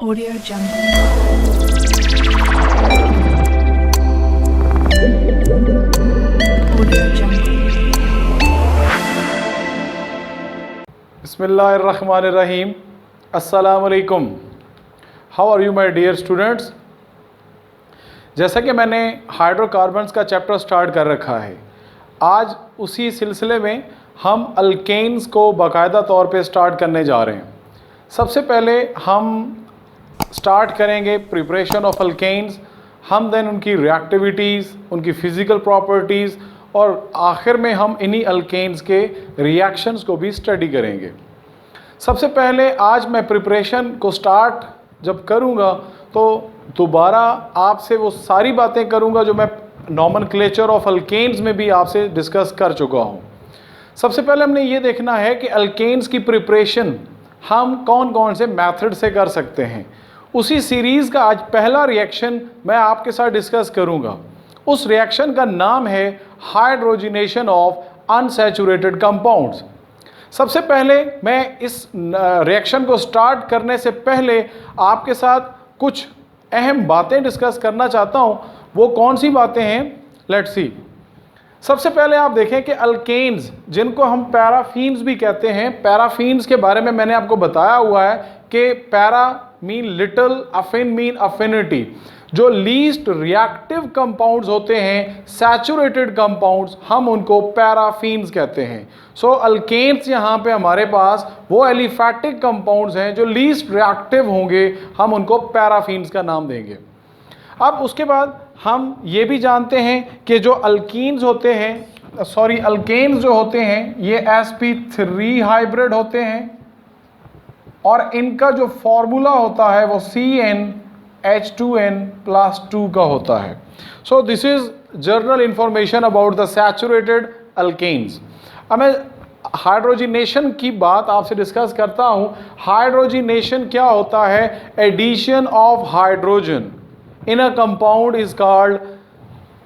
Audio Jungle. Audio Jungle. Bismillahirrahmanirrahim. Assalamualaikum. How are you my dear students? जैसा कि मैंने hydrocarbons का chapter start कर रखा है, आज उसी सिलसिले में हम अल्केन्स को बाकायदा तौर पे स्टार्ट करने जा रहे हैं। सबसे पहले हम स्टार्ट करेंगे प्रिपरेशन ऑफ अल्केन्स, हम देन उनकी रिएक्टिविटीज़, उनकी फ़िज़िकल प्रॉपर्टीज़ और आखिर में हम इन्हीं अल्केन्स के रिएक्शंस को भी स्टडी करेंगे। सबसे पहले आज मैं प्रिपरेशन को स्टार्ट जब करूँगा तो दोबारा आपसे वो सारी बातें करूँगा जो मैं नॉमेनक्लेचर ऑफ अल्केन्स में भी आपसे डिस्कस कर चुका हूँ। सबसे पहले हमने ये देखना है कि अल्केन्स की प्रिपरेशन हम कौन कौन से मेथड से कर सकते हैं। उसी सीरीज़ का आज पहला रिएक्शन मैं आपके साथ डिस्कस करूँगा। उस रिएक्शन का नाम है हाइड्रोजिनेशन ऑफ अनसैचुरेटेड कंपाउंड्स। सबसे पहले मैं इस रिएक्शन को स्टार्ट करने से पहले आपके साथ कुछ अहम बातें डिस्कस करना चाहता हूँ। वो कौन सी बातें हैं, लेट्स सी। सबसे पहले आप देखें कि अल्केन्स, जिनको हम पैराफीन्स भी कहते हैं, पैराफीन्स के बारे में मैंने आपको बताया हुआ है कि para mean little, affin mean affinity. जो लीस्ट रिएक्टिव कंपाउंड्स होते हैं, सैचुरेटेड कंपाउंड्स, हम उनको पैराफीन्स कहते हैं। सो अल्केन्स यहाँ पे हमारे पास वो एलिफैटिक कंपाउंड्स हैं जो लीस्ट रिएक्टिव होंगे, हम उनको पैराफीन्स का नाम देंगे। अब उसके बाद हम ये भी जानते हैं कि जो अल्कीन्स होते हैं, अल्केन्स जो होते हैं, ये sp3 हाइब्रिड होते हैं और इनका जो फॉर्मूला होता है वो CnH2n+2 का होता है। So this is general information about the saturated alkanes. अब मैं हाइड्रोजिनेशन की बात आपसे डिस्कस करता हूँ। हाइड्रोजिनेशन क्या होता है? Addition of hydrogen in a compound is called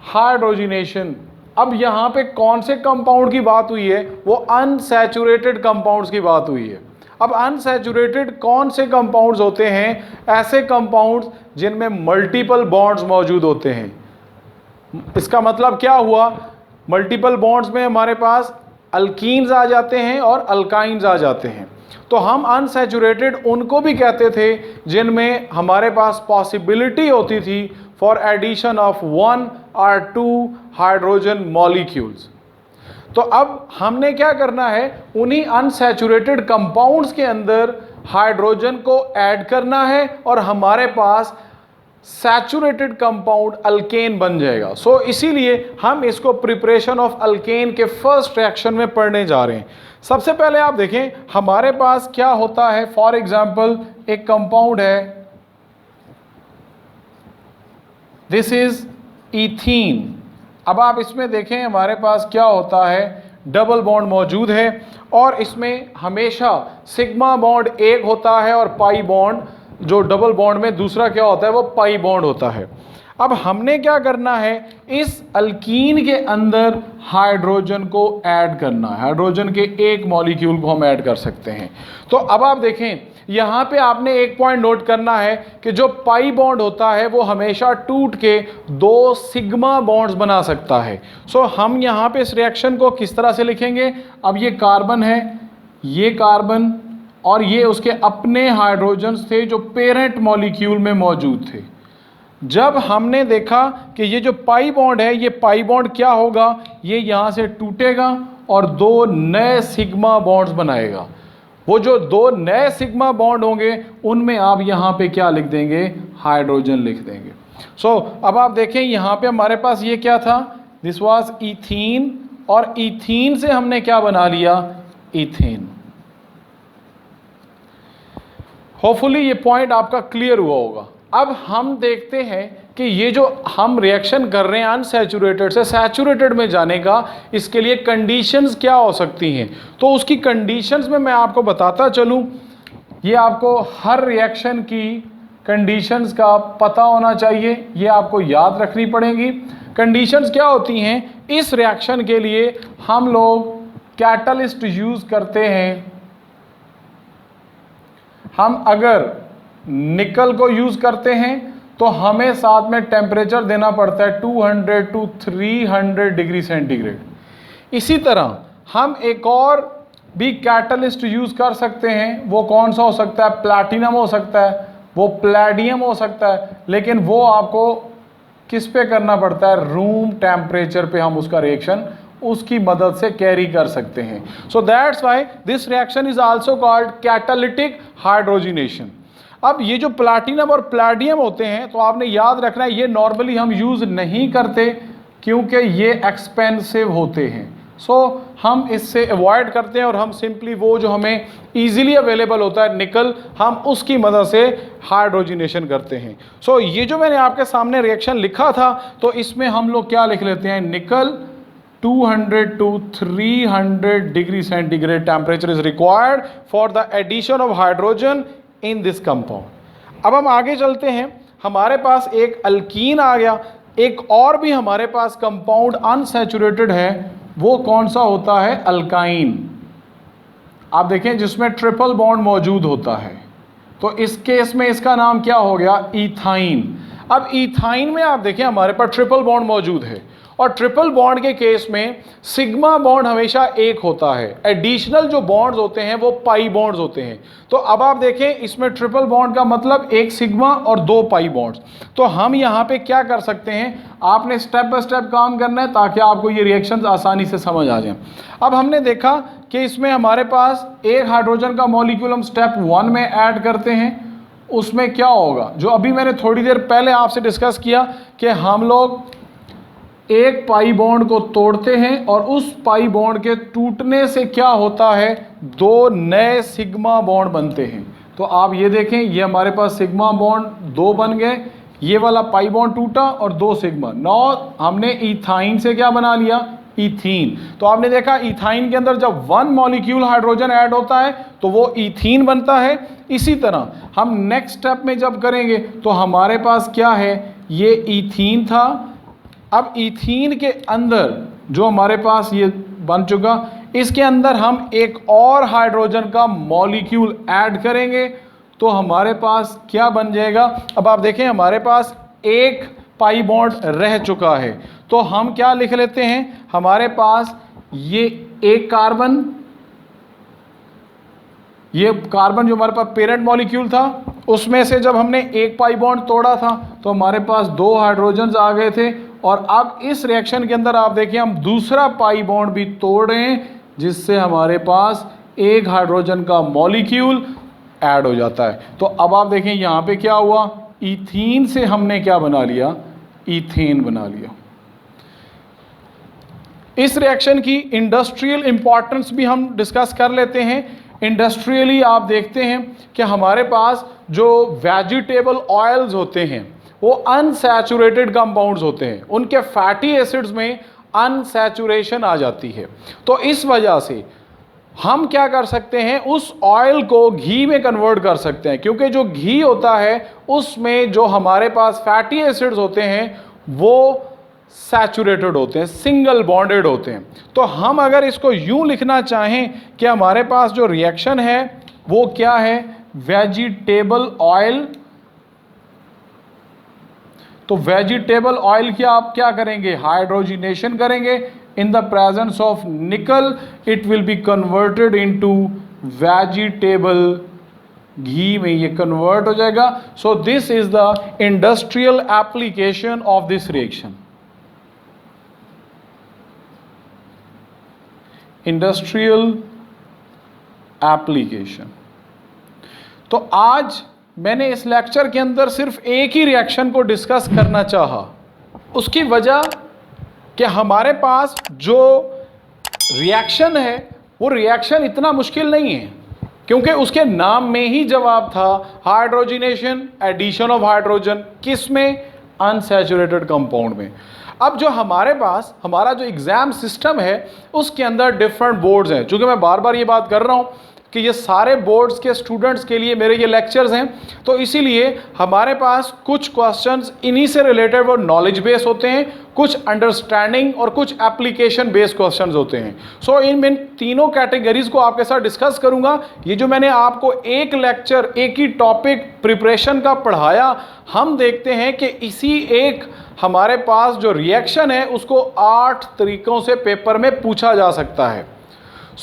hydrogenation. अब यहाँ पे कौन से कंपाउंड की बात हुई है? वो अनसैचुरेटेड कंपाउंड्स की बात हुई है। अब अनसैचुरेटेड कौन से कंपाउंड्स होते हैं? ऐसे कंपाउंड्स जिनमें मल्टीपल बॉन्ड्स मौजूद होते हैं। इसका मतलब क्या हुआ? मल्टीपल बॉन्ड्स में हमारे पास अल्कीन्स आ जाते हैं और अल्काइन्स आ जाते हैं। तो हम अनसैचुरेटेड उनको भी कहते थे जिनमें हमारे पास पॉसिबिलिटी होती थी फॉर एडिशन ऑफ 1 और 2 हाइड्रोजन मॉलिक्यूल्स। तो अब हमने क्या करना है? उन्हीं अनसैचुरेटेड कंपाउंड्स के अंदर हाइड्रोजन को ऐड करना है और हमारे पास सैचुरेटेड कंपाउंड अल्केन बन जाएगा। सो इसीलिए हम इसको प्रिपरेशन ऑफ अल्केन के फर्स्ट रिएक्शन में पढ़ने जा रहे हैं। सबसे पहले आप देखें हमारे पास क्या होता है। फॉर एग्जांपल एक कंपाउंड है, दिस इज इथीन। अब आप इसमें देखें हमारे पास क्या होता है, डबल बॉन्ड मौजूद है और इसमें हमेशा सिग्मा बॉन्ड एक होता है और पाई बॉन्ड, जो डबल बॉन्ड में दूसरा क्या होता है, वो पाई बॉन्ड होता है। अब हमने क्या करना है? इस अल्कीन के अंदर हाइड्रोजन को ऐड करना है। हाइड्रोजन के एक मॉलिक्यूल को हम ऐड कर सकते हैं। तो अब आप देखें यहाँ पे आपने एक पॉइंट नोट करना है कि जो पाई बॉन्ड होता है वो हमेशा टूट के 2 सिग्मा बॉन्ड्स बना सकता है। सो हम यहाँ पे इस रिएक्शन को किस तरह से लिखेंगे? अब ये कार्बन है, ये कार्बन और ये उसके अपने हाइड्रोजन्स थे जो पेरेंट मॉलिक्यूल में मौजूद थे। जब हमने देखा कि ये जो पाई बॉन्ड है, ये पाई बॉन्ड क्या होगा? ये यहाँ से टूटेगा और 2 नए सिग्मा बॉन्ड्स बनाएगा। वो जो 2 नए सिग्मा बॉन्ड होंगे उनमें आप यहाँ पे क्या लिख देंगे? हाइड्रोजन लिख देंगे। सो अब आप देखें यहाँ पे हमारे पास ये क्या था? दिस वाज इथीन और इथीन से हमने क्या बना लिया? इथेन। होपफुली ये पॉइंट आपका क्लियर हुआ होगा। अब हम देखते हैं कि ये जो हम रिएक्शन कर रहे हैं अनसैचुरेटेड से सैचुरेटेड में जाने का, इसके लिए कंडीशंस क्या हो सकती हैं। तो उसकी कंडीशंस में मैं आपको बताता चलूँ। ये आपको हर रिएक्शन की कंडीशंस का पता होना चाहिए, ये आपको याद रखनी पड़ेगी। कंडीशंस क्या होती हैं? इस रिएक्शन के लिए हम लोग कैटलिस्ट यूज़ करते हैं। हम अगर निकल को यूज करते हैं तो हमें साथ में टेम्परेचर देना पड़ता है 200 to 300 डिग्री सेंटीग्रेड। इसी तरह हम एक और भी कैटलिस्ट यूज कर सकते हैं, वो कौन सा हो सकता है, प्लैटिनम हो सकता है, वो प्लैडियम हो सकता है, लेकिन वो आपको किस पे करना पड़ता है, रूम टेम्परेचर पे हम उसका रिएक्शन उसकी मदद से कैरी कर सकते हैं। So that's why this reaction is also called catalytic hydrogenation. अब ये जो प्लैटिनम और प्लैडियम होते हैं तो आपने याद रखना है ये नॉर्मली हम यूज नहीं करते क्योंकि ये एक्सपेंसिव होते हैं। सो हम इससे अवॉइड करते हैं और हम सिंपली वो जो हमें इजीली अवेलेबल होता है निकल, हम उसकी मदद से हाइड्रोजिनेशन करते हैं। सो ये जो मैंने आपके सामने रिएक्शन लिखा था तो इसमें हम लोग क्या लिख लेते हैं, निकल 200 to 300 degree centigrade temperature is required for the addition of hydrogen in this compound. अब हम आगे चलते हैं, हमारे पास एक अल्कीन आ गया, एक और भी हमारे पास कंपाउंड अनसैचुरेटेड है, वो कौन सा होता है, अल्काइन। आप देखें जिसमें ट्रिपल बॉन्ड मौजूद होता है, तो इस केस में इसका नाम क्या हो गया, इथाइन। अब इथाइन में आप देखें हमारे पास ट्रिपल बॉन्ड मौजूद है और ट्रिपल बॉन्ड के केस में सिग्मा बॉन्ड हमेशा एक होता है, एडिशनल जो बॉन्ड्स होते हैं वो पाई बॉन्ड्स होते हैं। तो अब आप देखें इसमें ट्रिपल बॉन्ड का मतलब एक सिग्मा और दो पाई बॉन्ड्स। तो हम यहाँ पे क्या कर सकते हैं, आपने स्टेप बाय स्टेप काम करना है ताकि आपको ये रिएक्शंस आसानी से समझ आ जाएं। अब हमने देखा कि इसमें हमारे पास एक हाइड्रोजन का मॉलिक्यूल हम स्टेप 1 में ऐड करते हैं, उसमें क्या होगा, जो अभी मैंने थोड़ी देर पहले आपसे डिस्कस किया कि हम लोग एक पाई बॉन्ड को तोड़ते हैं और उस पाई बॉन्ड के टूटने से क्या होता है, दो नए सिग्मा बॉन्ड बनते हैं। तो आप ये देखें, ये हमारे पास सिग्मा बॉन्ड दो बन गए, ये वाला पाई बॉन्ड टूटा और दो सिग्मा। नौ हमने इथाइन से क्या बना लिया, इथीन। तो आपने देखा इथाइन के अंदर जब 1 मॉलिक्यूल हाइड्रोजन ऐड होता है तो वो इथीन बनता है। इसी तरह हम नेक्स्ट स्टेप में जब करेंगे तो हमारे पास क्या है, ये इथीन था। अब इथीन के अंदर जो हमारे पास ये बन चुका, इसके अंदर हम एक और हाइड्रोजन का मॉलिक्यूल ऐड करेंगे तो हमारे पास क्या बन जाएगा। अब आप देखें हमारे पास एक पाई बॉन्ड रह चुका है, तो हम क्या लिख लेते हैं, हमारे पास ये एक कार्बन, ये कार्बन जो हमारे पास पेरेंट मॉलिक्यूल था उसमें से जब हमने एक पाई बॉन्ड तोड़ा था तो हमारे पास दो हाइड्रोजन्स आ गए थे। और अब इस रिएक्शन के अंदर आप देखिए हम दूसरा पाई बॉन्ड भी तोड़ रहे हैं जिससे हमारे पास एक हाइड्रोजन का मॉलिक्यूल ऐड हो जाता है। तो अब आप देखें यहाँ पे क्या हुआ, इथीन से हमने क्या बना लिया, इथेन बना लिया। इस रिएक्शन की इंडस्ट्रियल इंपॉर्टेंस भी हम डिस्कस कर लेते हैं। इंडस्ट्रियली आप देखते हैं कि हमारे पास जो वेजिटेबल ऑयल्स होते हैं वो अनसैचुरेटेड कंपाउंड्स होते हैं, उनके फैटी एसिड्स में अनसैचुरेशन आ जाती है। तो इस वजह से हम क्या कर सकते हैं, उस ऑयल को घी में कन्वर्ट कर सकते हैं, क्योंकि जो घी होता है उसमें जो हमारे पास फैटी एसिड्स होते हैं वो सैचुरेटेड होते हैं, सिंगल बॉन्डेड होते हैं। तो हम अगर इसको यूं लिखना चाहें कि हमारे पास जो रिएक्शन है वो क्या है, वेजिटेबल ऑयल। तो वेजिटेबल ऑयल की आप क्या करेंगे, हाइड्रोजिनेशन करेंगे। In the presence of nickel it will be converted into vegetable ghee में ये कन्वर्ट हो जाएगा। So this is the industrial application of this reaction. Industrial application. तो आज मैंने इस लेक्चर के अंदर सिर्फ एक ही रिएक्शन को डिस्कस करना चाहा। उसकी वजह कि हमारे पास जो रिएक्शन है वो रिएक्शन इतना मुश्किल नहीं है, क्योंकि उसके नाम में ही जवाब था, हाइड्रोजिनेशन, एडिशन ऑफ हाइड्रोजन। किस में, अनसैचुरेटेड कंपाउंड में। अब जो हमारे पास हमारा जो एग्ज़ाम सिस्टम है उसके अंदर डिफरेंट बोर्ड्स हैं। चूँकि मैं बार बार ये बात कर रहा हूँ कि ये सारे बोर्ड्स के स्टूडेंट्स के लिए मेरे ये लेक्चर्स हैं, तो इसीलिए हमारे पास कुछ क्वेश्चंस इन्हीं से रिलेटेड वो नॉलेज बेस होते हैं, कुछ अंडरस्टैंडिंग और कुछ एप्लीकेशन बेस्ड क्वेश्चंस होते हैं। सो इन तीनों कैटेगरीज को आपके साथ डिस्कस करूंगा। ये जो मैंने आपको एक लेक्चर एक ही टॉपिक प्रिपरेशन का पढ़ाया, हम देखते हैं कि इसी एक हमारे पास जो रिएक्शन है उसको 8 तरीकों से पेपर में पूछा जा सकता है।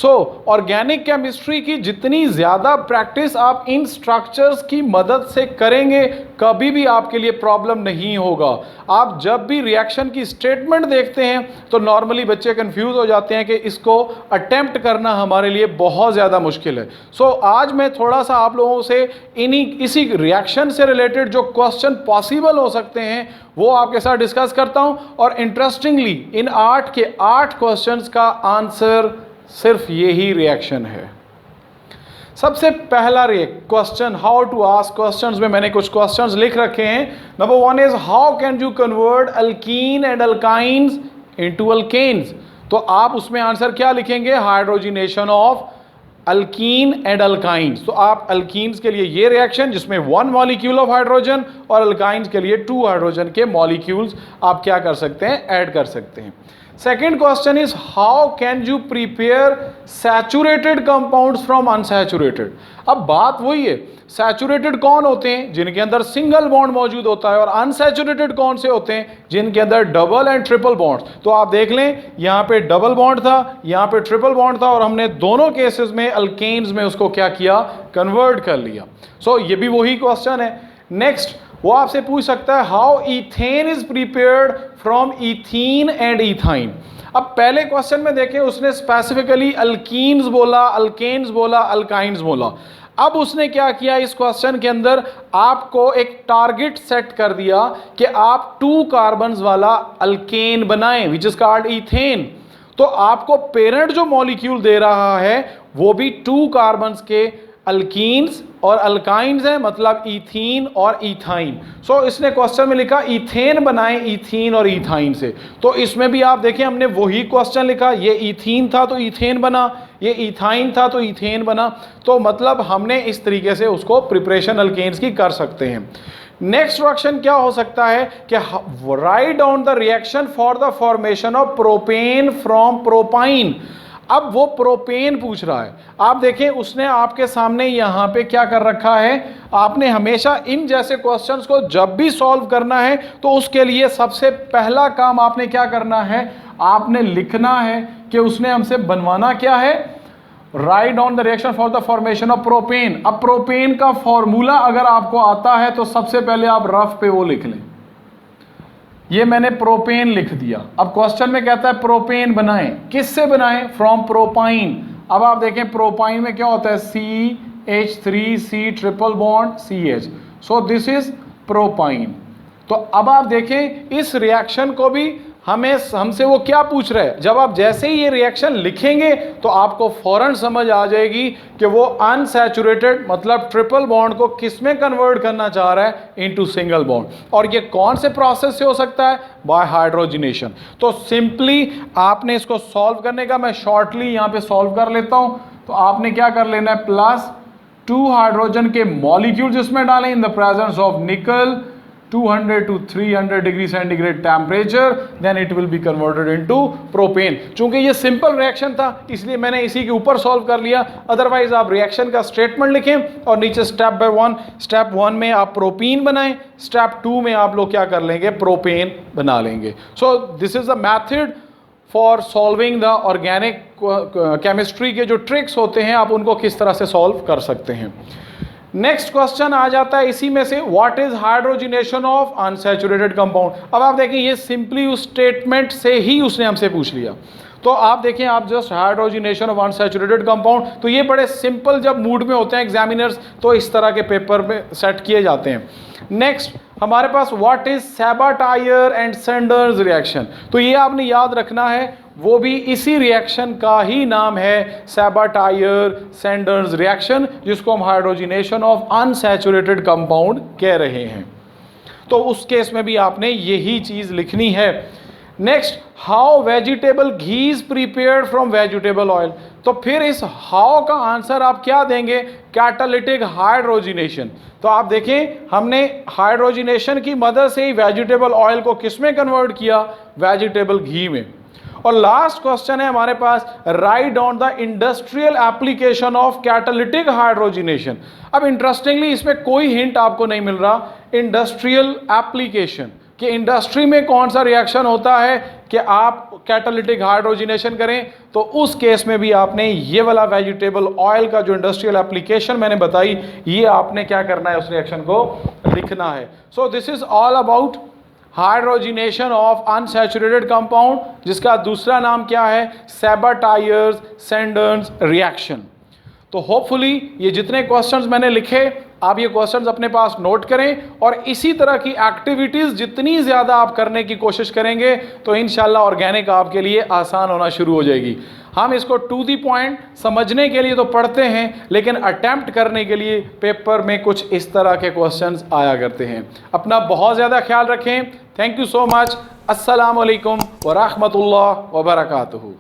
ऑर्गेनिक केमिस्ट्री की जितनी ज़्यादा प्रैक्टिस आप इन स्ट्रक्चर्स की मदद से करेंगे, कभी भी आपके लिए प्रॉब्लम नहीं होगा। आप जब भी रिएक्शन की स्टेटमेंट देखते हैं तो नॉर्मली बच्चे कंफ्यूज हो जाते हैं कि इसको अटेम्प्ट करना हमारे लिए बहुत ज़्यादा मुश्किल है। आज मैं थोड़ा सा आप लोगों से इसी रिएक्शन से रिलेटेड जो क्वेश्चन पॉसिबल हो सकते हैं वो आपके साथ डिस्कस करता हूँ, और इंटरेस्टिंगली इन 8 के 8 क्वेश्चंस का आंसर सिर्फ यही रिएक्शन है। सबसे पहला question, how to ask questions में मैंने कुछ क्वेश्चंस लिख रखे हैं। Number 1 is how can you convert alkene and alkynes into alkanes. तो आप उसमें आंसर क्या लिखेंगे? Hydrogenation of alkene and alkynes. तो आप अल्कीन्स के लिए ये रिएक्शन जिसमें 1 मॉलिक्यूल ऑफ हाइड्रोजन और अल्काइंस के लिए 2 हाइड्रोजन के मॉलिक्यूल्स आप क्या कर सकते हैं? ऐड कर सकते हैं। Second question is how can you prepare saturated compounds from unsaturated. अब बात वही है, सैचुरेटेड कौन होते हैं? जिनके अंदर सिंगल बॉन्ड मौजूद होता है, और अनसैचुरेटेड कौन से होते हैं? जिनके अंदर डबल एंड ट्रिपल बॉन्ड्स। तो आप देख लें, यहाँ पे डबल बॉन्ड था, यहाँ पे ट्रिपल बॉन्ड था, और हमने दोनों केसेस में अल्केन्स में उसको क्या किया? कन्वर्ट कर लिया। ये भी वही क्वेश्चन है। नेक्स्ट वो आपसे पूछ सकता है how ethane is prepared from ethene and ethyne. अब पहले क्वेश्चन में देखें, उसने स्पेसिफिकली अल्कीन्स बोला, अल्केन्स बोला, अल्काइंस बोला। अब उसने क्या किया? इस क्वेश्चन के अंदर आपको एक टारगेट सेट कर दिया कि आप 2 कार्बन्स वाला अल्केन बनाएं, विच इज कॉल्ड इथेन। तो आपको पेरेंट जो मॉलिक्यूल दे रहा है वो भी 2 कार्बन्स के अल्कीन्स और अल्काइंस है, मतलब इथीन और इथाइन। इसने क्वेश्चन में लिखा इथेन बनाएं इथीन और इथाइन से। तो इसमें भी आप देखें, हमने वही क्वेश्चन लिखा, ये इथीन था तो इथेन बना, ये इथाइन था तो इथेन बना। तो मतलब हमने इस तरीके से उसको प्रिपरेशन अल्केन्स की कर सकते हैं। नेक्स्ट रिएक्शन क्या हो सकता है कि right down the reaction for the formation of propane from propyne. अब वो प्रोपेन पूछ रहा है। आप देखें, उसने आपके सामने यहाँ पे क्या कर रखा है, आपने हमेशा इन जैसे क्वेश्चंस को जब भी सॉल्व करना है तो उसके लिए सबसे पहला काम आपने क्या करना है? आपने लिखना है कि उसने हमसे बनवाना क्या है? Right down the reaction for the formation of propane. अब प्रोपेन का फॉर्मूला अगर आपको आता है तो सबसे पहले आप रफ पे वो लिख लें। ये मैंने प्रोपेन लिख दिया। अब क्वेश्चन में कहता है प्रोपेन बनाएं, किससे बनाएं? From propyne. अब आप देखें प्रोपाइन में क्या होता है? CH3C triple bond CH। This is propyne. तो अब आप देखें इस रिएक्शन को भी हमसे वो क्या पूछ रहा है। जब आप जैसे ही ये रिएक्शन लिखेंगे तो आपको फौरन समझ आ जाएगी कि वो अनसैचुरेटेड मतलब ट्रिपल बॉन्ड को किस में कन्वर्ट करना चाह रहा है? Into single bond. और ये कौन से प्रोसेस से हो सकता है? Bye hydrogenation. तो सिंपली आपने इसको सॉल्व करने का, मैं शॉर्टली यहाँ पे सॉल्व कर लेता हूँ। तो आपने क्या कर लेना है? +2 हाइड्रोजन के मॉलिक्यूल जिसमें डालें इन द प्रेजेंस ऑफ निकल 200 to 300 degree centigrade temperature, then it will be converted into propane. चूंकि ये सिंपल रिएक्शन था इसलिए मैंने इसी के ऊपर सॉल्व कर लिया। अदरवाइज आप रिएक्शन का स्टेटमेंट लिखें और नीचे स्टेप बाय 1, स्टेप 1 में आप प्रोपीन बनाएं, स्टेप 2 में आप लोग क्या कर लेंगे? प्रोपेन बना लेंगे। This is the method for solving the organic chemistry के जो ट्रिक्स होते हैं आप उनको किस तरह से सॉल्व कर सकते हैं। नेक्स्ट क्वेश्चन आ जाता है इसी में से, what is hydrogenation of unsaturated compound. अब आप देखें ये सिंपली उस स्टेटमेंट से ही उसने हमसे पूछ लिया। तो आप देखें, आप just hydrogenation of unsaturated compound, तो ये बड़े सिंपल जब मूड में होते हैं एग्जामिनर्स तो इस तरह के पेपर में सेट किए जाते हैं। नेक्स्ट हमारे पास what is Sabatier and Senderens reaction. तो ये आपने याद रखना है, वो भी इसी रिएक्शन का ही नाम है सैबाटायर सैंडर्स रिएक्शन, जिसको हम हाइड्रोजिनेशन ऑफ अनसैचुरेटेड कंपाउंड कह रहे हैं। तो उस केस में भी आपने यही चीज लिखनी है। Next, how vegetable ghee is prepared from vegetable oil. तो फिर इस हाउ का आंसर आप क्या देंगे? Catalytic hydrogenation. तो आप देखें हमने हाइड्रोजिनेशन की मदद से ही वेजिटेबल ऑयल को किस में कन्वर्ट किया? वेजिटेबल घी में। और लास्ट क्वेश्चन है हमारे पास, write down the industrial application of catalytic hydrogenation. अब इंटरेस्टिंगली इसमें कोई हिंट आपको नहीं मिल रहा इंडस्ट्रियल एप्लीकेशन, कि इंडस्ट्री में कौन सा रिएक्शन होता है कि आप कैटालिटिक हाइड्रोजिनेशन करें। तो उस केस में भी आपने ये वाला वेजिटेबल ऑयल का जो इंडस्ट्रियल एप्लीकेशन मैंने बताई, ये आपने क्या करना है, उस रिएक्शन को लिखना है। So this is all about hydrogenation of unsaturated compound, जिसका दूसरा नाम क्या है? सेबाटायर्स-सैंडर्स रिएक्शन। तो होपफुली ये जितने क्वेश्चंस मैंने लिखे आप ये क्वेश्चंस अपने पास नोट करें, और इसी तरह की एक्टिविटीज़ जितनी ज़्यादा आप करने की कोशिश करेंगे तो इंशाल्लाह ऑर्गेनिक आपके लिए आसान होना शुरू हो जाएगी। हम इसको टू दी पॉइंट समझने के लिए तो पढ़ते हैं, लेकिन अटेम्प्ट करने के लिए पेपर में कुछ इस तरह के क्वेश्चंस आया करते हैं। अपना बहुत ज़्यादा ख्याल रखें। Thank you so much. अस्सलाम वालेकुम व रहमतुल्लाह व बरकातुहू।